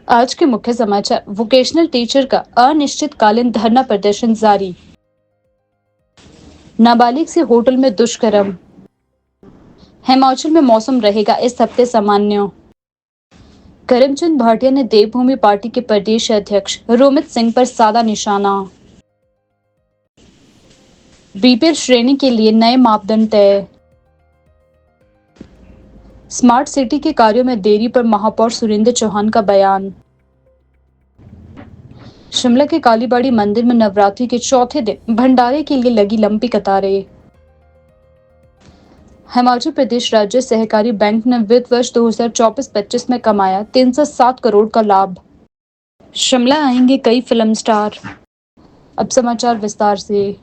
आज के मुख्य समाचार। वोकेशनल टीचर का अनिश्चितकालीन धरना प्रदर्शन जारी। नाबालिग से होटल में दुष्कर्म। हिमाचल में मौसम रहेगा इस हफ्ते सामान्य। करमचंद भाटिया ने देवभूमि पार्टी के प्रदेश अध्यक्ष रोमित सिंह पर साधा निशाना। बीपीएल श्रेणी के लिए नए मापदंड तय। स्मार्ट सिटी के कार्यों में देरी पर महापौर सुरेंद्र चौहान का बयान। शिमला के कालीबाड़ी मंदिर में नवरात्रि के चौथे दिन भंडारे के लिए लगी लंबी कतारें। हिमाचल प्रदेश राज्य सहकारी बैंक ने वित्त वर्ष 2024-25 में कमाया 307 करोड़ का लाभ। शिमला आएंगे कई फिल्म स्टार। अब समाचार विस्तार से।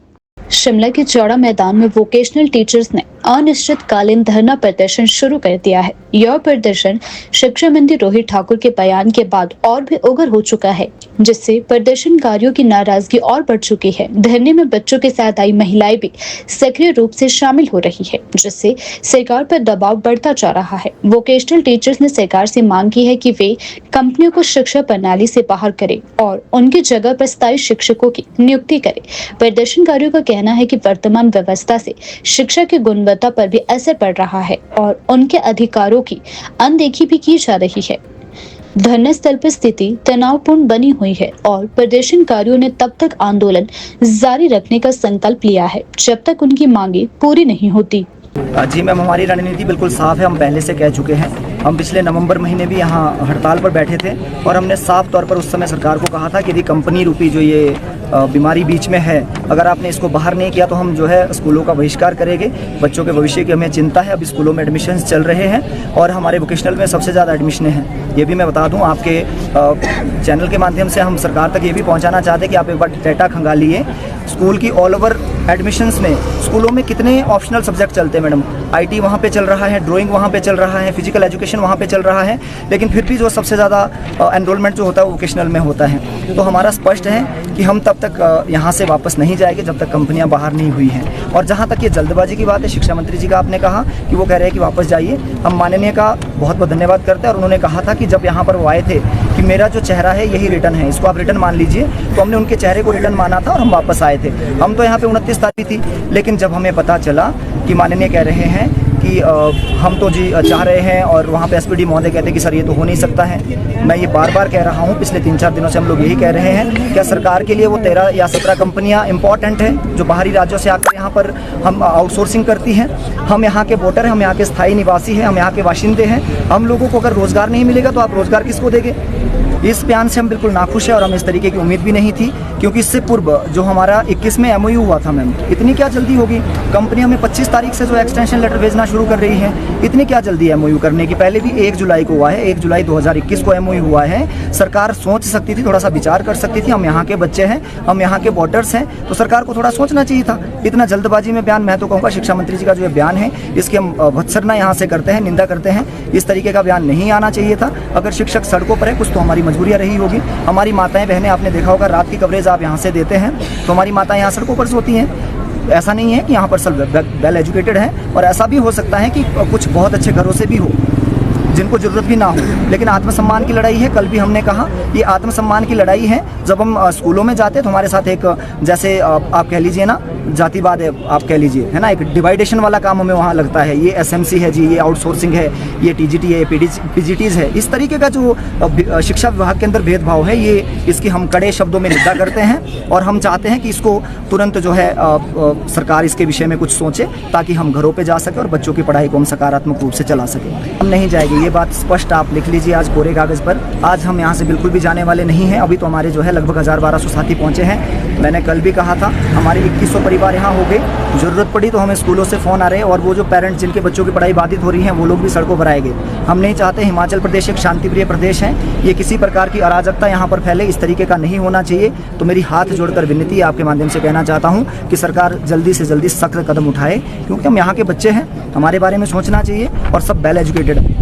शिमला के चौड़ा मैदान में वोकेशनल टीचर्स ने अनिश्चितकालीन धरना प्रदर्शन शुरू कर दिया है। यह प्रदर्शन शिक्षा मंत्री रोहित ठाकुर के बयान के बाद और भी उग्र हो चुका है, जिससे प्रदर्शनकारियों की नाराजगी और बढ़ चुकी है। धरने में बच्चों के साथ आई महिलाएं भी सक्रिय रूप से शामिल हो रही है, जिससे सरकार पर दबाव बढ़ता जा रहा है। वोकेशनल टीचर्स ने सरकार से मांग की है कि वे कंपनियों को शिक्षा प्रणाली से बाहर करे और उनकी जगह पर स्थायी शिक्षकों की नियुक्ति करे। प्रदर्शनकारियों का कहना है कि वर्तमान व्यवस्था से शिक्षा की गुणवत्ता पर भी असर पड़ रहा है और उनके अधिकारों की अनदेखी भी की जा रही है। धरना स्थल पर स्थिति तनावपूर्ण बनी हुई है और प्रदर्शनकारियों ने तब तक आंदोलन जारी रखने का संकल्प लिया है जब तक उनकी मांगे पूरी नहीं होती। जी मैम, हमारी रणनीति बिल्कुल साफ है। हम पहले से कह चुके हैं। हम पिछले नवंबर महीने भी यहाँ हड़ताल पर बैठे थे और हमने साफ तौर पर उस समय सरकार को कहा था कि यदि कंपनी रूपी जो ये बीमारी बीच में है, अगर आपने इसको बाहर नहीं किया तो हम जो है स्कूलों का बहिष्कार करेंगे। बच्चों के भविष्य की हमें चिंता है। अभी स्कूलों में एडमिशन्स चल रहे हैं और हमारे वोकेशनल में सबसे ज़्यादा एडमिशन हैं। ये भी मैं बता दूं, आपके चैनल के माध्यम से हम सरकार तक ये भी पहुँचाना चाहते हैं कि आप एक बार डेटा खंगालिए। स्कूल की ऑल ओवर एडमिशन्स में स्कूलों में कितने ऑप्शनल सब्जेक्ट चलते हैं मैडम। आईटी वहाँ पे चल रहा है, ड्राइंग वहाँ पे चल रहा है, फिजिकल एजुकेशन वहाँ पे चल रहा है, लेकिन फिर भी जो सबसे ज़्यादा एनरोलमेंट जो होता है वो वोकेशनल में होता है। तो हमारा स्पष्ट है कि हम तब तक यहाँ से वापस नहीं जाएंगे जब तक कंपनियाँ बाहर नहीं हुई हैं। और जहाँ तक ये जल्दबाजी की बात है, शिक्षा मंत्री जी का आपने कहा कि वो कह रहे हैं कि वापस जाइए। हम माननीय का बहुत बहुत धन्यवाद करते हैं और उन्होंने कहा था कि जब यहाँ पर वो आए थे कि मेरा जो चेहरा है यही रिटर्न है, इसको आप रिटर्न मान लीजिए। तो हमने उनके चेहरे को रिटर्न माना था और हम वापस आए थे। हम तो यहाँ पे 29 तारीख थी, लेकिन जब हमें पता चला कि माननीय कह रहे हैं कि हम तो जी चाह रहे हैं और वहाँ पे एसपीडी महोदय कहते हैं कि सर ये तो हो नहीं सकता है। मैं ये बार बार कह रहा हूँ, पिछले 3-4 दिनों से हम लोग यही कह रहे हैं। क्या सरकार के लिए वो 13 या 17 कंपनियाँ इंपॉर्टेंट हैं जो बाहरी राज्यों से आकर यहाँ पर हम आउटसोर्सिंग करती हैं? हम यहाँ के वोटर हैं, हम यहाँ के स्थायी निवासी हैं, हम यहाँ के बाशिंदे हैं। हम लोगों को अगर रोज़गार नहीं मिलेगा तो आप रोज़गार किसको देंगे? इस बयान से हम बिल्कुल नाखुश हैं और हमें इस तरीके की उम्मीद भी नहीं थी, क्योंकि इससे पूर्व जो हमारा 21 में एमओयू हुआ था मैम, इतनी क्या जल्दी होगी? कंपनी हमें 25 तारीख से जो एक्सटेंशन लेटर भेजना शुरू कर रही है, इतनी क्या जल्दी एमओयू करने की? पहले भी 1 जुलाई को हुआ है, 1 जुलाई 2021 को एमओयू हुआ है। सरकार सोच सकती थी, थोड़ा सा विचार कर सकती थी। हम यहाँ के बच्चे हैं, हम यहाँ के वोटर्स हैं, तो सरकार को थोड़ा सोचना चाहिए था। इतना जल्दबाजी में बयान, मैं तो कहूँगा शिक्षा मंत्री जी का जो बयान है इसकी हम भत्सना यहाँ से करते हैं, निंदा करते हैं। इस तरीके का बयान नहीं आना चाहिए था। अगर शिक्षक सड़कों पर है, कुछ तो हमारी मजबूरियाँ रही होगी। हमारी माताएं बहनें, आपने देखा होगा रात की कवरेज आप यहाँ से देते हैं, तो हमारी माताएं यहाँ सड़कों पर सोती हैं। ऐसा नहीं है कि यहाँ पर सब वेल एजुकेटेड हैं, और ऐसा भी हो सकता है कि कुछ बहुत अच्छे घरों से भी हो जिनको जरूरत भी ना हो, लेकिन आत्मसम्मान की लड़ाई है। कल भी हमने कहा ये आत्मसम्मान की लड़ाई है। जब हम स्कूलों में जाते हैं तो हमारे साथ एक, जैसे आप कह लीजिए ना, जातिवाद है, आप कह लीजिए, है ना, एक डिवाइडेशन वाला काम हमें वहाँ लगता है। ये एसएमसी है जी, ये आउटसोर्सिंग है, ये टीजीटी है, पीजीटीज है। इस तरीके का जो शिक्षा विभाग के अंदर भेदभाव है, ये इसकी हम कड़े शब्दों में निंदा करते हैं और हम चाहते हैं कि इसको तुरंत जो है सरकार इसके विषय में कुछ सोचे, ताकि हम घरों पर जा सके और बच्चों की पढ़ाई को हम सकारात्मक रूप से चला सकें। हम नहीं जाएंगे, ये बात स्पष्ट आप लिख लीजिए आज कोरे कागज़ पर। आज हम यहाँ से बिल्कुल भी जाने वाले नहीं हैं। अभी तो हमारे जो है लगभग 1000-1200 साथी पहुँचे हैं। मैंने कल भी कहा था, हमारे 2100 परिवार यहाँ हो गए। ज़रूरत पड़ी तो हमें स्कूलों से फ़ोन आ रहे हैं, और वो जो पेरेंट्स जिनके बच्चों की पढ़ाई बाधित हो रही हैं वो लोग भी सड़कों पर आएंगे। हम नहीं चाहते। हिमाचल प्रदेश एक शांतिप्रिय प्रदेश है। ये किसी प्रकार की अराजकता यहाँ पर फैले, इस तरीके का नहीं होना चाहिए। तो मेरी हाथ जोड़कर विनती आपके माध्यम से कहना चाहता हूँ कि सरकार जल्दी से जल्दी सख्त कदम उठाए, क्योंकि हम यहाँ के बच्चे हैं, हमारे बारे में सोचना चाहिए और सब वेल एजुकेटेड हैं।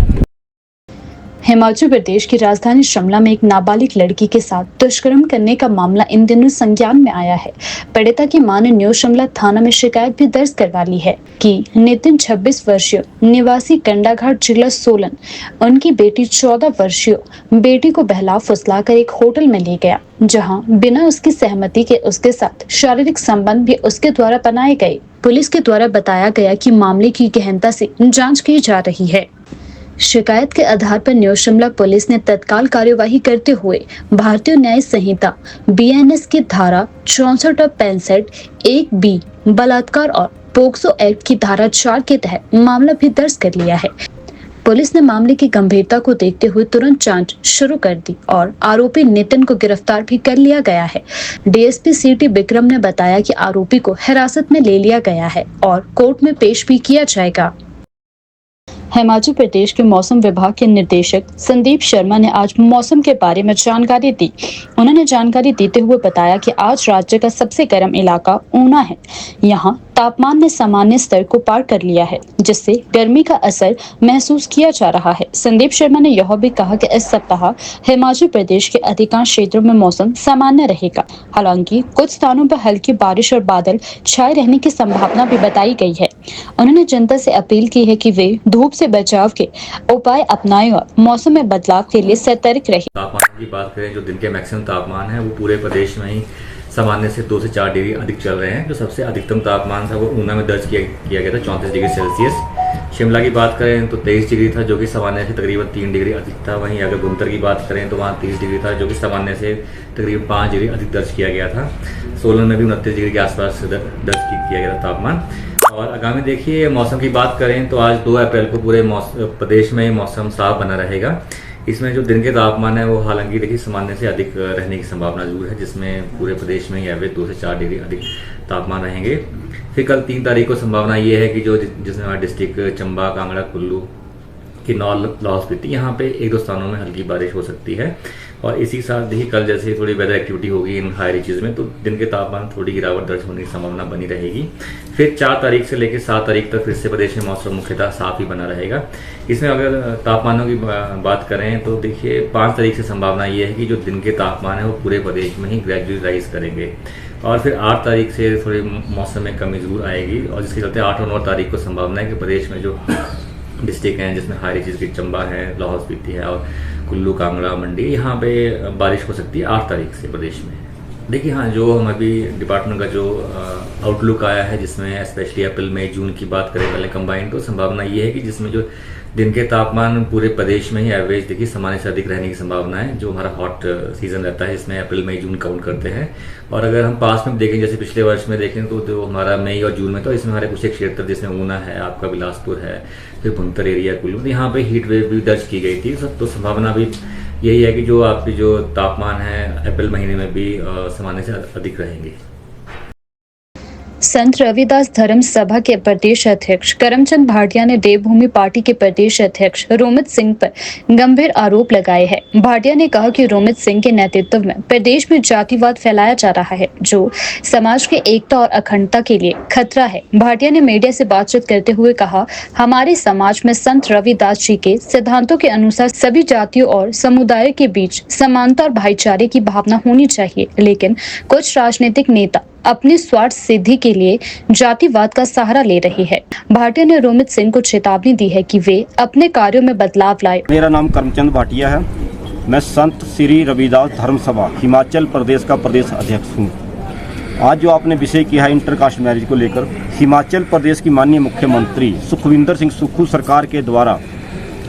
हिमाचल प्रदेश की राजधानी शिमला में एक नाबालिग लड़की के साथ दुष्कर्म करने का मामला इन दिनों संज्ञान में आया है। पीड़िता की मां ने न्यू शिमला थाना में शिकायत भी दर्ज करवा ली है कि नितिन 26 वर्षीय निवासी कंडाघाट जिला सोलन उनकी बेटी 14 वर्षीय बेटी को बहला फुसला कर एक होटल में ले गया, जहां बिना उसकी सहमति के उसके साथ शारीरिक संबंध भी उसके द्वारा बनाए गए। पुलिस के द्वारा बताया गया कि मामले की गहनता से जांच की जा रही है। शिकायत के आधार पर न्यू शिमला पुलिस ने तत्काल कार्यवाही करते हुए भारतीय न्याय संहिता BNS की धारा 64 और 65(1)(b) बलात्कार और पोक्सो एक्ट की धारा 4 के तहत मामला भी दर्ज कर लिया है। पुलिस ने मामले की गंभीरता को देखते हुए तुरंत जांच शुरू कर दी और आरोपी नितिन को गिरफ्तार भी कर लिया गया है। DSP CT विक्रम ने बताया कि आरोपी को हिरासत में ले लिया गया है और कोर्ट में पेश भी किया जाएगा। हिमाचल प्रदेश के मौसम विभाग के निदेशक संदीप शर्मा ने आज मौसम के बारे में जानकारी दी। उन्होंने जानकारी देते हुए बताया कि आज राज्य का सबसे गर्म इलाका ऊना है। यहां तापमान ने सामान्य स्तर को पार कर लिया है, जिससे गर्मी का असर महसूस किया जा रहा है। संदीप शर्मा ने यह भी कहा कि इस सप्ताह हिमाचल प्रदेश के अधिकांश क्षेत्रों में मौसम सामान्य रहेगा। हालांकि कुछ स्थानों पर हल्की बारिश और बादल छाए रहने की संभावना भी बताई गई है। उन्होंने जनता से अपील की है कि वे धूप से बचाव के उपाय अपनाएं और मौसम में बदलाव के लिए सतर्क रहें। तापमान की बात करें, जो दिन के मैक्सिमम तापमान है वो पूरे प्रदेश में ही सामान्य से 2 से 4 डिग्री अधिक चल रहे हैं। जो सबसे अधिकतम तापमान था वो ऊना में दर्ज किया गया था 34 डिग्री सेल्सियस। शिमला की बात करें तो 23 डिग्री था, जो कि सामान्य से तकरीबन 3 डिग्री अधिक था। वहीं अगर गुंतर की बात करें तो वहाँ 30 डिग्री था, जो कि सामान्य से तकरीबन 5 डिग्री अधिक दर्ज किया गया था। सोलन में भी 29 डिग्री के आसपास दर्ज किया गया था तापमान। और आगामी देखिए मौसम की बात करें तो आज 2 अप्रैल को पूरे प्रदेश में मौसम साफ बना रहेगा। इसमें जो दिन के तापमान है वो हालांकि देखिए सामान्य से अधिक रहने की संभावना जरूर है, जिसमें पूरे प्रदेश में एवरेज 2 से 4 डिग्री अधिक तापमान रहेंगे। फिर कल 3 तारीख को संभावना ये है कि जिसमें हमारे डिस्ट्रिक्ट चंबा, कांगड़ा, कुल्लू, किन्नौर, लाहौल स्पीति, यहाँ पे 1-2 स्थानों में हल्की बारिश हो सकती है। और इसी साथ देखिए कल जैसे थोड़ी वेदर एक्टिविटी होगी इन हाई रीचेज में, तो दिन के तापमान थोड़ी गिरावट दर्ज होने की संभावना बनी रहेगी। फिर 4 तारीख से लेकर 7 तारीख तक फिर से प्रदेश में मौसम मुख्यतः साफ ही बना रहेगा। इसमें अगर तापमानों की बात करें तो देखिए 5 तारीख से संभावना ये है कि जो दिन के तापमान है वो पूरे प्रदेश में ही ग्रेजुअली राइज करेंगे। और फिर 8 तारीख से थोड़ी मौसम में कमी जरूर आएगी, और जिसके चलते 8 और 9 तारीख को संभावना है कि प्रदेश में जो डिस्ट्रिक्ट हैं जिसमें हाई रीचेज की चंबा है, लाहौल स्पीति है और कुल्लू, कांगड़ा, मंडी, यहाँ पे बारिश हो सकती है 8 तारीख से प्रदेश में। देखिए हाँ, जो हम अभी डिपार्टमेंट का जो आउटलुक आया है जिसमें स्पेशली अप्रैल, मई, जून की बात करें पहले कंबाइंड, तो संभावना ये है कि जिसमें जो दिन के तापमान पूरे प्रदेश में ही एवरेज देखिए सामान्य से अधिक रहने की संभावना है। जो हमारा हॉट सीजन रहता है इसमें अप्रैल, मई, जून काउंट करते हैं। और अगर हम पास में देखें जैसे पिछले वर्ष में देखें तो जो हमारा मई और जून में, तो इसमें हमारे कुछ एक क्षेत्र जिसमें ऊना है, आपका बिलासपुर है, फिर भुंतर एरिया, कुल्लू, तो यहाँ पे हीट वेव भी दर्ज की गई थी। तो संभावना भी यही है कि जो आपकी जो तापमान है अप्रैल महीने में भी सामान्य से अधिक रहेंगे। संत रविदास धर्म सभा के प्रदेश अध्यक्ष करमचंद भाटिया ने देवभूमि पार्टी के प्रदेश अध्यक्ष रोमित सिंह पर गंभीर आरोप लगाए हैं। भाटिया ने कहा कि रोमित सिंह के नेतृत्व में प्रदेश में जातिवाद फैलाया जा रहा है, जो समाज की एकता और अखंडता के लिए खतरा है। भाटिया ने मीडिया से बातचीत करते हुए कहा, हमारे समाज में संत रविदास जी के सिद्धांतों के अनुसार सभी जातियों और समुदायों के बीच समानता और भाईचारे की भावना होनी चाहिए, लेकिन कुछ राजनीतिक नेता अपनी स्वार्थ सिद्धि के लिए जातिवाद का सहारा ले रही है। भाटिया ने रोमित सिंह को चेतावनी दी है कि वे अपने कार्यों में बदलाव लाए। मेरा नाम करमचंद भाटिया है। मैं संत श्री रविदास धर्म सभा हिमाचल प्रदेश का प्रदेश अध्यक्ष हूँ। आज जो आपने विषय किया है इंटरकास्ट मैरिज को लेकर, हिमाचल प्रदेश की माननीय मुख्यमंत्री सुखविंदर सिंह सुक्खू सरकार के द्वारा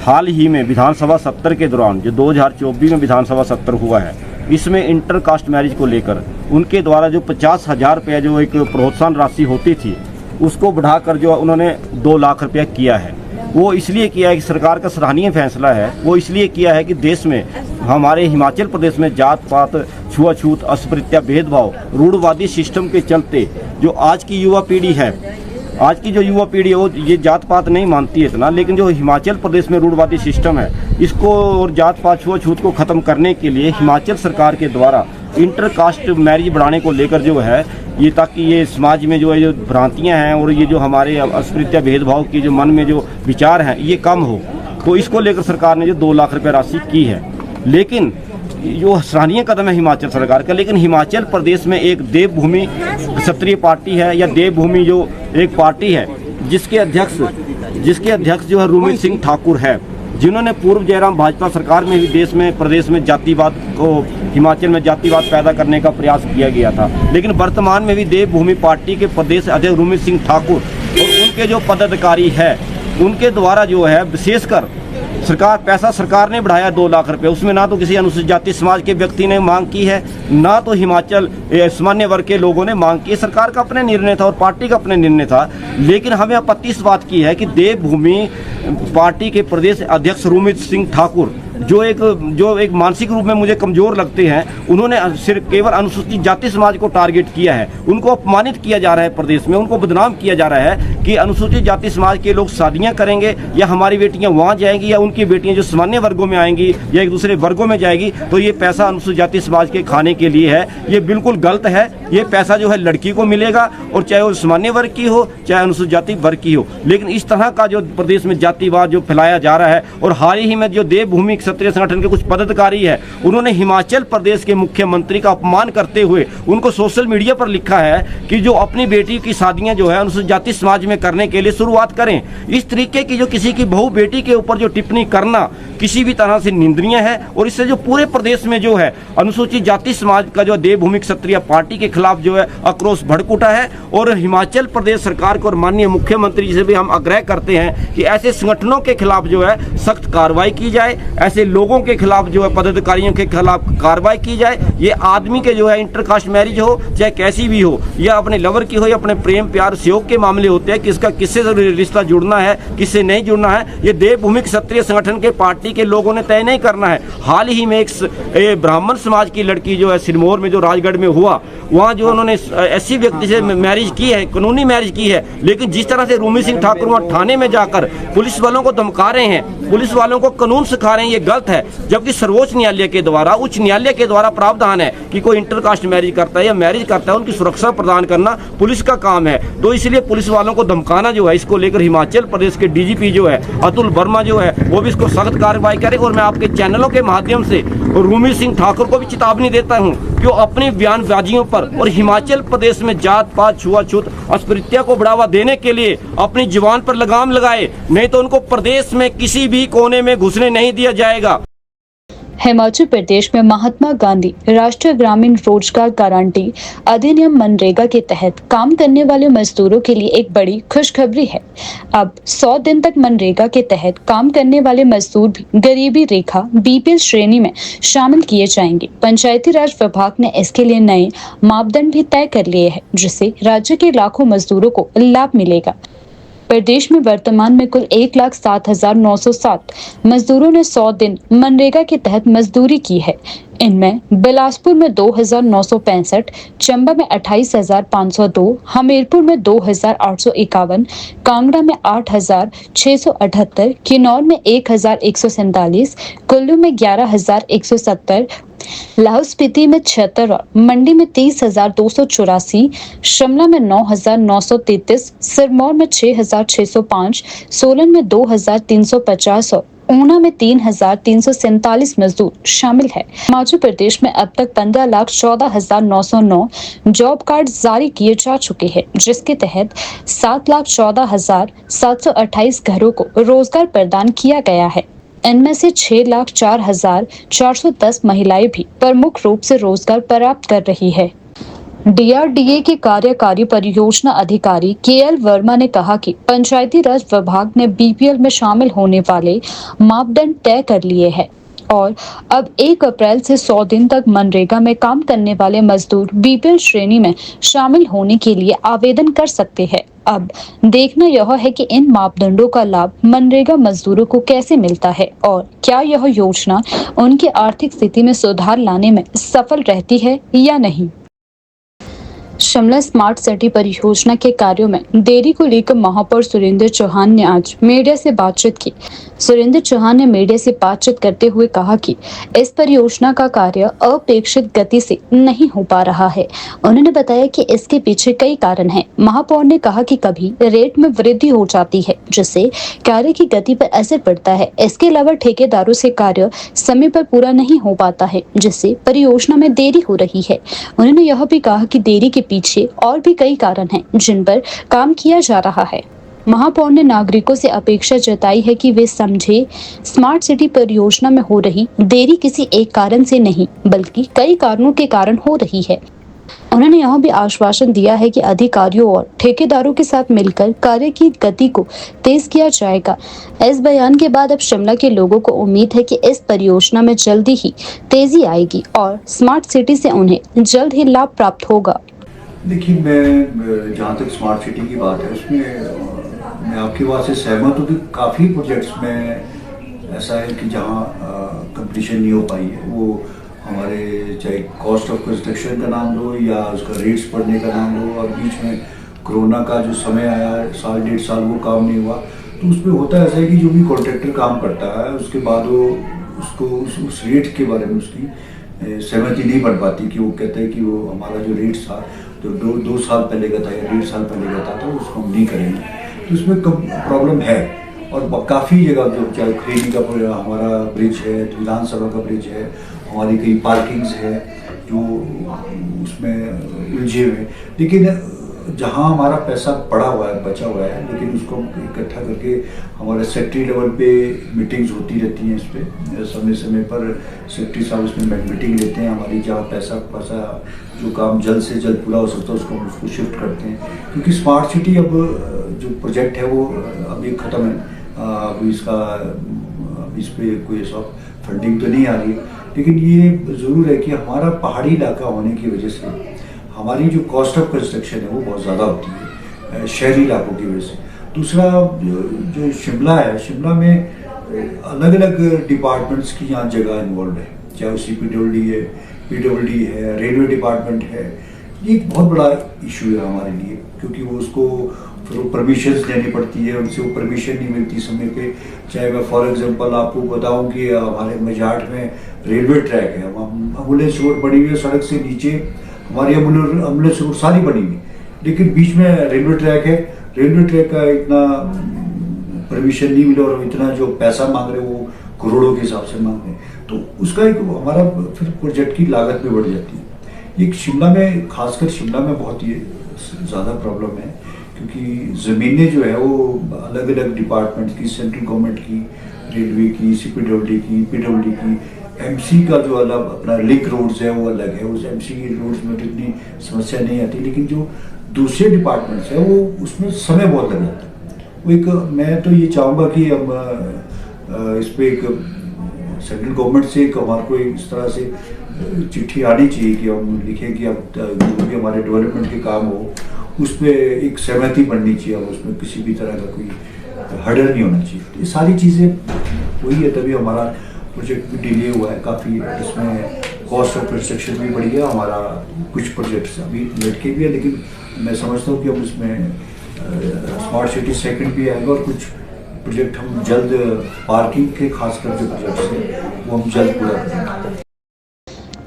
हाल ही में विधानसभा सत्र के दौरान, जो 2024 में विधानसभा सत्र हुआ है, इसमें इंटरकास्ट मैरिज को लेकर उनके द्वारा जो 50,000 रुपया जो एक प्रोत्साहन राशि होती थी उसको बढ़ाकर जो उन्होंने 2 लाख रुपया किया है। वो इसलिए किया है कि सरकार का सराहनीय फैसला है। वो इसलिए किया है कि देश में, हमारे हिमाचल प्रदेश में जात पात, छुआछूत, अस्पृश्यता, भेदभाव, रूढ़वादी सिस्टम के चलते जो आज की युवा पीढ़ी है, आज की जो युवा पीढ़ी है वो ये जात पात नहीं मानती है इतना, लेकिन जो हिमाचल प्रदेश में रूढ़वादी सिस्टम है इसको और जात पात छुआछूत को ख़त्म करने के लिए हिमाचल सरकार के द्वारा इंटरकास्ट मैरिज बढ़ाने को लेकर जो है ये, ताकि ये समाज में जो है जो भ्रांतियाँ हैं और ये जो हमारे अस्पृश्यता भेदभाव की जो मन में जो विचार हैं ये कम हो। तो इसको लेकर सरकार ने जो 2 लाख रुपये राशि की है। लेकिन जो सराहनीय कदम है हिमाचल सरकार का, लेकिन हिमाचल प्रदेश में एक देवभूमि क्षत्रिय पार्टी है या देवभूमि जो एक पार्टी है जिसके अध्यक्ष जो है रूमित सिंह ठाकुर है, जिन्होंने पूर्व जयराम भाजपा सरकार में भी देश में प्रदेश में जातिवाद को, हिमाचल में जातिवाद पैदा करने का प्रयास किया गया था। लेकिन वर्तमान में भी देवभूमि पार्टी के प्रदेश अध्यक्ष रूमित सिंह ठाकुर और उनके जो पदाधिकारी है उनके द्वारा जो है विशेषकर सरकार ने बढ़ाया 2 लाख रुपए, उसमें ना तो किसी अनुसूचित जाति समाज के व्यक्ति ने मांग की है, ना तो हिमाचल सामान्य वर्ग के लोगों ने मांग की है। सरकार का अपना निर्णय था और पार्टी का अपना निर्णय था। लेकिन हमें आपत्ति इस बात की है कि देवभूमि पार्टी के प्रदेश अध्यक्ष रूमित सिंह ठाकुर जो एक मानसिक रूप में मुझे कमजोर लगते हैं, उन्होंने सिर्फ केवल अनुसूचित जाति समाज को टारगेट किया है। उनको अपमानित किया जा रहा है प्रदेश में, उनको बदनाम किया जा रहा है कि अनुसूचित जाति समाज के लोग शादियां करेंगे या हमारी बेटियां वहां जाएंगी या उनकी बेटियां जो सामान्य वर्गों में आएंगी या एक दूसरे वर्गों में जाएगी, तो ये पैसा अनुसूचित जाति समाज के खाने के लिए है। ये बिल्कुल गलत है। ये पैसा जो है लड़की को मिलेगा, और चाहे वो सामान्य वर्ग की हो चाहे अनुसूचित जाति वर्ग की हो। लेकिन इस तरह का जो प्रदेश में जातिवाद जो फैलाया जा रहा है, और हाल ही में जो देवभूमि क्षत्रिय संगठन के कुछ पदाधिकारी है, उन्होंने हिमाचल प्रदेश के मुख्यमंत्री का अपमान करते हुए उनको सोशल मीडिया पर लिखा है कि जो अपनी बेटी की शादियां जो है अनुसूचित जाति समाज में करने के लिए शुरुआत करें। इस तरीके की जो किसी की बहू बेटी के ऊपर जो टिप्पणी करना किसी भी तरह से निंदनीय है, और इससे जो पूरे प्रदेश में जो है अनुसूचित जाति समाज का जो देवभूमि क्षत्रिय पार्टी के खिलाफ जो है आक्रोश भड़क उठा है। और हिमाचल प्रदेश सरकार को और माननीय मुख्यमंत्री जी से भी हम आग्रह करते हैं कि ऐसे संगठनों के खिलाफ जो है सख्त कार्रवाई की जाए, ऐसे लोगों के खिलाफ जो है पदाधिकारियों के खिलाफ कार्रवाई की जाए। ये आदमी के जो है इंटरकास्ट मैरिज हो चाहे कैसी भी हो, या अपने लवर की हो या अपने प्रेम प्यार सहयोग के मामले होते हैं, किसका किससे रिश्ता जुड़ना है किससे नहीं जुड़ना है, ये देवभूमि क्षत्रिय संगठन के पार्टी के लोगों ने तय नहीं करना है। हाल ही में एक ब्राह्मण समाज की लड़की जो है सिरमौर में जो राजगढ़ में हुआ, वहाँ जो उन्होंने ऐसी व्यक्ति से मैरिज की है, कानूनी मैरिज की है, लेकिन जिस तरह से रूमित सिंह ठाकुर वहाँ थाने में जाकर पुलिस वालों को धमका रहे हैं, पुलिस वालों को कानून सिखा रहे हैं, ये गलत है। जबकि सर्वोच्च न्यायालय के द्वारा, उच्च न्यायालय के द्वारा प्रावधान है कि कोई इंटरकास्ट मैरिज करता है या मैरिज करता है, उनकी सुरक्षा प्रदान करना पुलिस का काम है। तो इसलिए पुलिस वालों को धमकाना जो है, इसको लेकर हिमाचल प्रदेश के डीजीपी जो है अतुल वर्मा जो है वो भी इसको सख्त कार्रवाई करे। और मैं आपके चैनलों के माध्यम से रूमित सिंह ठाकुर को भी चेतावनी देता हूं कि वो अपनी बयानबाजियों पर और हिमाचल प्रदेश में जात पात छुआछूत अस्पृश्यता को बढ़ावा देने के लिए अपनी जुबान पर लगाम लगाए, नहीं तो उनको प्रदेश में किसी भी कोने में घुसने नहीं दिया जाएगा। हिमाचल प्रदेश में महात्मा गांधी राष्ट्रीय ग्रामीण रोजगार गारंटी अधिनियम मनरेगा के तहत काम करने वाले मजदूरों के लिए एक बड़ी खुशखबरी है। अब 100 दिन तक मनरेगा के तहत काम करने वाले मजदूर भी गरीबी रेखा बीपीएल श्रेणी में शामिल किए जाएंगे। पंचायती राज विभाग ने इसके लिए नए मापदंड भी तय कर लिए हैं, जिससे राज्य के लाखों मजदूरों को लाभ मिलेगा। प्रदेश में वर्तमान में कुल 1,07,907 मजदूरों ने 100 दिन मनरेगा के तहत मजदूरी की है। इनमें बिलासपुर में 2,965, चंबा में 28,502, हमीरपुर में 2,851, कांगड़ा में 8,678, किन्नौर में 1,147, कुल्लू में 11,170, लाहौल स्पीति में 76 और मंडी में 30,284, शिमला में 9,933, सिरमौर में 6,605, सोलन में 2,350 और ऊना में 3,347 मजदूर शामिल है। हिमाचल प्रदेश में अब तक 15,14,909 जॉब कार्ड जारी किए जा चुके हैं, जिसके तहत 7,14,728 घरों को रोजगार प्रदान किया गया है। इनमें से 6,04,410 महिलाएं भी प्रमुख रूप से रोजगार प्राप्त कर रही है। डीआरडीए के कार्यकारी परियोजना अधिकारी केएल वर्मा ने कहा कि पंचायती राज विभाग ने बीपीएल में शामिल होने वाले मापदंड तय कर लिए हैं और अब 1 अप्रैल से 100 दिन तक मनरेगा में काम करने वाले मजदूर बीपीएल श्रेणी में शामिल होने के लिए आवेदन कर सकते हैं। अब देखना यह है कि इन मापदंडों का लाभ मनरेगा मजदूरों को कैसे मिलता है और क्या यह योजना उनकी आर्थिक स्थिति में सुधार लाने में सफल रहती है या नहीं। शिमला स्मार्ट सिटी परियोजना के कार्यों में देरी को लेकर महापौर सुरेंद्र चौहान ने आज मीडिया से बातचीत की। सुरेंद्र चौहान ने मीडिया से बातचीत करते हुए कहा कि इस परियोजना का कार्य अपेक्षित गति से नहीं हो पा रहा है। उन्होंने बताया कि इसके पीछे कई कारण हैं। महापौर ने कहा कि कभी रेट में वृद्धि हो जाती है जिससे कार्य की गति पर असर पड़ता है। इसके अलावा ठेकेदारों से कार्य समय पर पूरा नहीं हो पाता है जिससे परियोजना में देरी हो रही है। उन्होंने यह भी कहा कि देरी के पीछे और भी कई कारण हैं जिन पर काम किया जा रहा है। महापौर ने नागरिकों से अपेक्षा जताई है कि वे समझे स्मार्ट सिटी परियोजना में हो रही देरी किसी एक कारण से नहीं बल्कि कई कारणों के कारण हो रही है। उन्होंने यह भी आश्वासन दिया है कि अधिकारियों और ठेकेदारों के साथ मिलकर कार्य की गति को तेज किया जाएगा। इस बयान के बाद अब शिमला के लोगों को उम्मीद है कि इस परियोजना में जल्दी ही तेजी आएगी और स्मार्ट सिटी से उन्हें जल्द ही लाभ प्राप्त होगा। देखिए, मैं जहाँ तक स्मार्ट सिटी की बात है उसमें मैं आपकी बात से सहमत हूँ कि काफ़ी प्रोजेक्ट्स में ऐसा है कि जहाँ कंप्लीशन नहीं हो पाई है। वो हमारे चाहे कॉस्ट ऑफ कंस्ट्रक्शन का नाम लो या उसका रेट्स बढ़ने का नाम लो, और बीच में कोरोना का जो समय आया, साल डेढ़ साल वो काम नहीं हुआ। तो उसमें होता ऐसा है कि जो भी कॉन्ट्रैक्टर काम करता है उसके बाद वो उसको उस रेट के बारे में उसकी सहमति नहीं बन पाती कि वो कहता है कि वो हमारा जो रेट था तो दो साल पहले का था या डेढ़ साल पहले का था तो उसको हम नहीं करेंगे। तो उसमें प्रॉब्लम है। और काफ़ी जगह जो चाहे खरीदी का हमारा ब्रिज है, विधानसभा का ब्रिज है, हमारी कई पार्किंग्स है जो उसमें उलझे हुए। लेकिन जहाँ हमारा पैसा पड़ा हुआ है, बचा हुआ है, लेकिन उसको इकट्ठा करके हमारे सेक्रेटरी लेवल पे मीटिंग्स होती रहती हैं। इस पर समय समय पर सेक्रेटरी साहब इसमें मीटिंग लेते हैं। हमारी जहाँ पैसा जो काम जल्द से जल्द पूरा हो सकता है उसको हम उसको शिफ्ट करते हैं, क्योंकि स्मार्ट सिटी अब जो प्रोजेक्ट है वो अभी ख़त्म है। अभी इस पर कोई ऐसा फंडिंग तो नहीं आ रही, लेकिन ये ज़रूर है कि हमारा पहाड़ी इलाका होने की वजह से हमारी जो कॉस्ट ऑफ कंस्ट्रक्शन है वो बहुत ज़्यादा होती है शहरी इलाकों की वजह से। दूसरा जो शिमला है, शिमला में अलग अलग डिपार्टमेंट्स की यहाँ जगह इन्वॉल्व है, चाहे वो पीडब्ल्यूडी है, रेलवे डिपार्टमेंट है। ये एक बहुत बड़ा इशू है हमारे लिए, क्योंकि वो उसको फिर वो परमिशंस लेनी पड़ती है, उनसे वो परमिशन नहीं मिलती समय पे। चाहे मैं फॉर एग्जांपल आपको बताऊं कि हमारे मजाट में रेलवे ट्रैक है, एम्बुलेंस रोड बनी हुई है, सड़क से नीचे हमारी एम्बुलेंस रोड सारी बनी हुई, लेकिन बीच में रेलवे ट्रैक है। रेलवे ट्रैक का इतना परमिशन नहीं मिला और इतना जो पैसा मांग रहे वो करोड़ों के हिसाब से मांग रहे, तो उसका एक हमारा फिर प्रोजेक्ट की लागत भी बढ़ जाती है। ये शिमला में, खासकर शिमला में बहुत ही ज़्यादा प्रॉब्लम है, क्योंकि ज़मीनें जो है वो अलग अलग डिपार्टमेंट की, सेंट्रल गवर्नमेंट की, रेलवे की, CPWD की, PWD की, MC का जो अलग अपना लिंक रोड्स है वो अलग है। उस MC की रोड्स में तो इतनी समस्या नहीं आती, लेकिन जो दूसरे डिपार्टमेंट्स है वो उसमें समय बहुत लग जाता है। वो एक, मैं तो ये चाहूँगा कि हम इस पर एक सेंट्रल गवर्नमेंट से हमारे को इस तरह से चिट्ठी आनी चाहिए कि हम लिखें कि अब जो भी हमारे डेवलपमेंट के काम हो उस पर एक सहमति बननी चाहिए, अब उसमें किसी भी तरह का कोई हर्डल नहीं होना चाहिए। ये सारी चीज़ें वही है, तभी हमारा प्रोजेक्ट भी डिले हुआ है काफ़ी। इसमें कॉस्ट ऑफ कंस्ट्रक्शन भी बढ़ी है, हमारा कुछ प्रोजेक्ट्स अभी लटके भी है, लेकिन मैं समझता हूँ कि हम इसमें स्मार्ट सिटी सेकंड भी आएगा और कुछ प्रोजेक्ट हम जल्द पार्किंग के खासकर जो प्रोजेक्ट्स हैं वो हम जल्द पूरा करेंगे।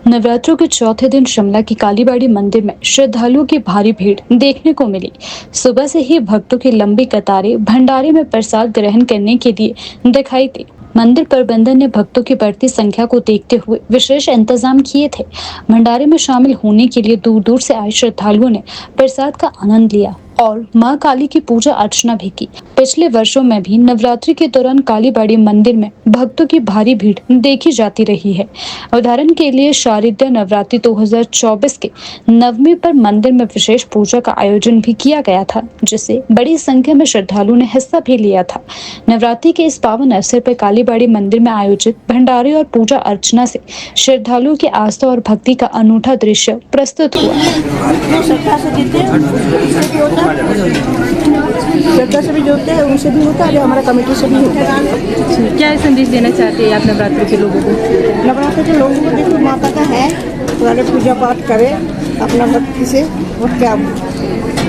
नवरात्रों के चौथे दिन शिमला की कालीबाड़ी मंदिर में श्रद्धालुओं की भारी भीड़ देखने को मिली। सुबह से ही भक्तों की लंबी कतारें भंडारे में प्रसाद ग्रहण करने के लिए दिखाई दी। मंदिर प्रबंधन ने भक्तों की बढ़ती संख्या को देखते हुए विशेष इंतजाम किए थे। भंडारे में शामिल होने के लिए दूर दूर से आए श्रद्धालुओं ने प्रसाद का आनंद लिया और मां काली की पूजा अर्चना भी की। पिछले वर्षों में भी नवरात्रि के दौरान कालीबाड़ी मंदिर में भक्तों की भारी भीड़ देखी जाती रही है। उदाहरण के लिए शारदीय नवरात्रि 2024 के नवमी पर मंदिर में विशेष पूजा का आयोजन भी किया गया था, जिससे बड़ी संख्या में श्रद्धालुओं ने हिस्सा भी लिया था। नवरात्रि के इस पावन अवसर पर कालीबाड़ी मंदिर में आयोजित भंडारे और पूजा अर्चना से श्रद्धालुओं की आस्था और भक्ति का अनूठा दृश्य प्रस्तुत हुआ। श्रद्धा से भी जोड़ते हैं, उनसे भी होता है, हमारा कमेटी से भी होता है। क्या संदेश देना चाहते हैं आप नवरात्रि के लोगों को? नवरात्रि के लोगों को देखो, माता का है पहले पूजा पाठ करें अपना भक्ति से और क्या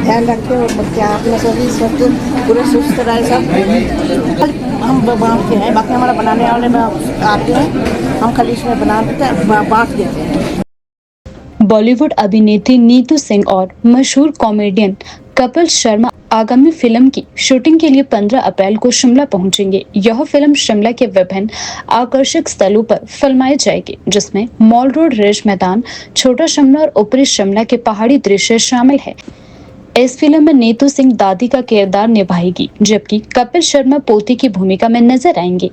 ध्यान रखें और क्या अपना सभी सब पूरे सुस्त रहे सब। हम बांटते हैं, बाकी हमारा बनाने वाले में आते हैं, हम खाली इसमें बना देते हैं, बांट देते हैं। बॉलीवुड अभिनेत्री नीतू सिंह और मशहूर कॉमेडियन कपिल शर्मा आगामी फिल्म की शूटिंग के लिए 15 अप्रैल को शिमला पहुंचेंगे। यह फिल्म शिमला के विभिन्न आकर्षक स्थलों पर फिल्माई जाएगी, जिसमें मॉल रोड, रिज मैदान, छोटा शिमला और ऊपरी शिमला के पहाड़ी दृश्य शामिल है। इस फिल्म में नीतू सिंह दादी का किरदार निभाएगी, जबकि कपिल शर्मा पोती की भूमिका में नजर आएंगे।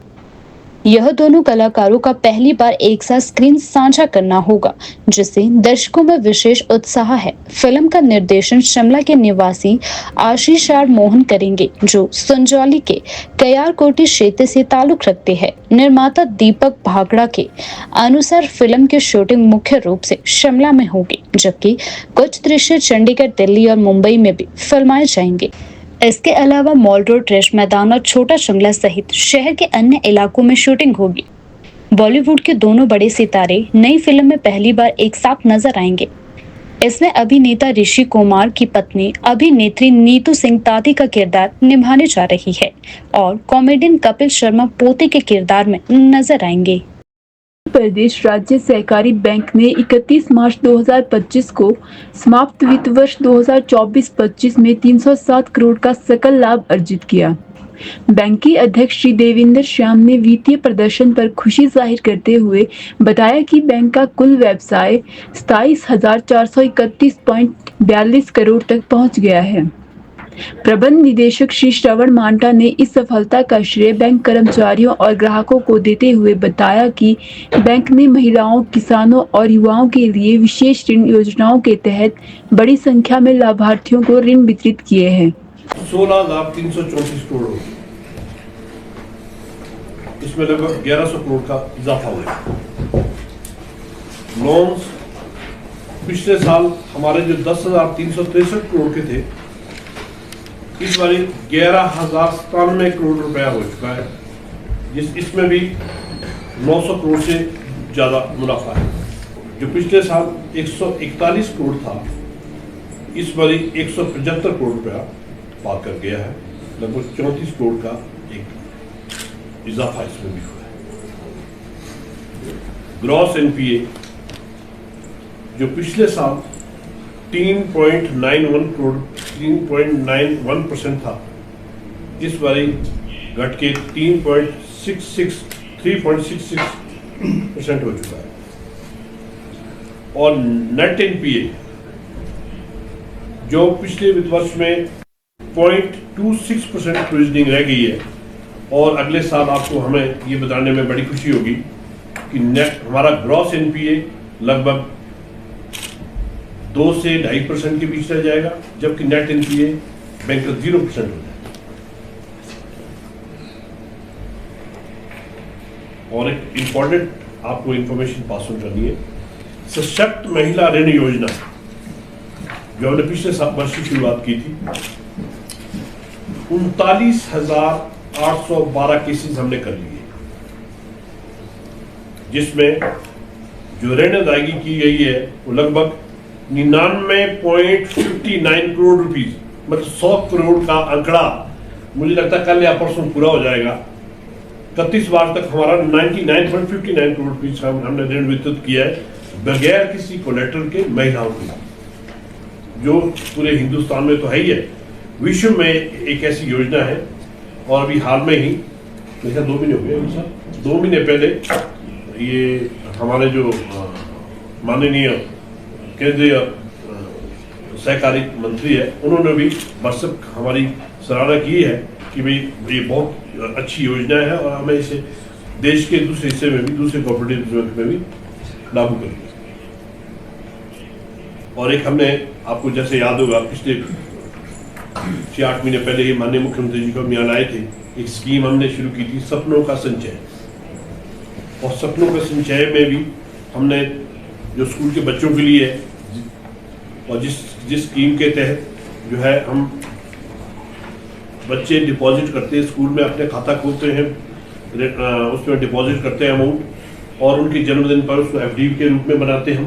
यह दोनों कलाकारों का पहली बार एक साथ स्क्रीन साझा करना होगा, जिससे दर्शकों में विशेष उत्साह है। फिल्म का निर्देशन शिमला के निवासी आशीष आर मोहन करेंगे, जो संजौली के कयारकोटी क्षेत्र से ताल्लुक रखते हैं। निर्माता दीपक भागड़ा के अनुसार फिल्म की शूटिंग मुख्य रूप से शिमला में होगी, जबकि कुछ दृश्य चंडीगढ़, दिल्ली और मुंबई में भी फिल्माए जाएंगे। इसके अलावा मॉल रोड, रिज मैदान और छोटा शिमला सहित शहर के अन्य इलाकों में शूटिंग होगी। बॉलीवुड के दोनों बड़े सितारे नई फिल्म में पहली बार एक साथ नजर आएंगे। इसमें अभिनेता ऋषि कुमार की पत्नी अभिनेत्री नीतू सिंह दादी का किरदार निभाने जा रही है और कॉमेडियन कपिल शर्मा पोते के किरदार में नजर आएंगे। प्रदेश राज्य सहकारी बैंक ने 31 मार्च 2025 को समाप्त वित्त वर्ष 2024-25 में 307 करोड़ का सकल लाभ अर्जित किया। बैंक के अध्यक्ष श्री देवेंद्र श्याम ने वित्तीय प्रदर्शन पर खुशी जाहिर करते हुए बताया कि बैंक का कुल व्यवसाय 27,431.42 करोड़ तक पहुंच गया है। प्रबंध निदेशक श्री श्रवण मांटा ने इस सफलता का श्रेय बैंक कर्मचारियों और ग्राहकों को देते हुए बताया कि बैंक ने महिलाओं, किसानों और युवाओं के लिए विशेष ऋण योजनाओं के तहत बड़ी संख्या में लाभार्थियों को ऋण वितरित किए हैं। 16,334 करोड़ हो, इसमें लगभग 1100 करोड़ का इजाफा हुआ। लोन्स पिछले साल हमारे जो 10,363 करोड़ के थे, इस बार 11,097 करोड़ रुपया हो चुका है, इसमें भी 900 करोड़ से ज़्यादा मुनाफा है। जो पिछले साल 141 करोड़ था, इस बार 175 करोड़ रुपया पार कर गया है। लगभग 34 करोड़ का एक इजाफा इसमें भी हुआ है। ग्रॉस एनपीए जो पिछले साल 3.91% था, इस बारी घट के 3.66% हो चुका है। और नेट एनपीए जो पिछले वित्त वर्ष में 0.26% प्रोविजनिंग रह गई है, और अगले साल आपको हमें ये बताने में बड़ी खुशी होगी कि नेट हमारा ग्रॉस एनपीए लगभग 2 से 2.5% के बीच रह जाएगा, जबकि नेट एनपीए बैंक का 0% हो जाएगा। और एक इंपॉर्टेंट आपको इंफॉर्मेशन पास ऑन करनी है। सशक्त महिला ऋण योजना जो हमने पिछले वर्ष की शुरुआत की थी, 39,812 केसेस हमने कर लिए, जिसमें जो ऋण अदायगी की गई है वो लगभग 99.59 करोड़ रुपीस, मतलब 100 करोड़ का आंकड़ा मुझे लगता है कल या परसों पूरा हो जाएगा। 31 मार्च तक हमारा 99.59 करोड़ रुपीस हमने ऋण वितरित किया है, बगैर किसी कोलेटरल के महिलाओं को, जो पूरे हिंदुस्तान में तो है ही है, विश्व में एक ऐसी योजना है। और अभी हाल में ही मेरे 2 महीने हो गए, 2 महीने पहले ये हमारे जो माननीय केंद्रीय सहकारी मंत्री है, उन्होंने भी व्हाट्सएप हमारी सराहना की है कि भाई ये बहुत अच्छी योजना है और हमें इसे देश के दूसरे हिस्से में भी, दूसरे कोऑपरेटिव में भी लागू करेंगे। और एक हमने आपको जैसे याद होगा पिछले 6-8 महीने पहले ही माननीय मुख्यमंत्री जी को हम यहाँ लाए थे, एक स्कीम हमने शुरू की थी, सपनों का संचय। और सपनों के संचय में भी हमने जो स्कूल के बच्चों के लिए और जिस स्कीम के तहत जो है हम बच्चे डिपॉजिट करते हैं, स्कूल में अपने खाता खोलते हैं, उसमें डिपॉजिट करते हैं अमाउंट, और उनके जन्मदिन पर उसको एफडी के रूप में बनाते हैं हम।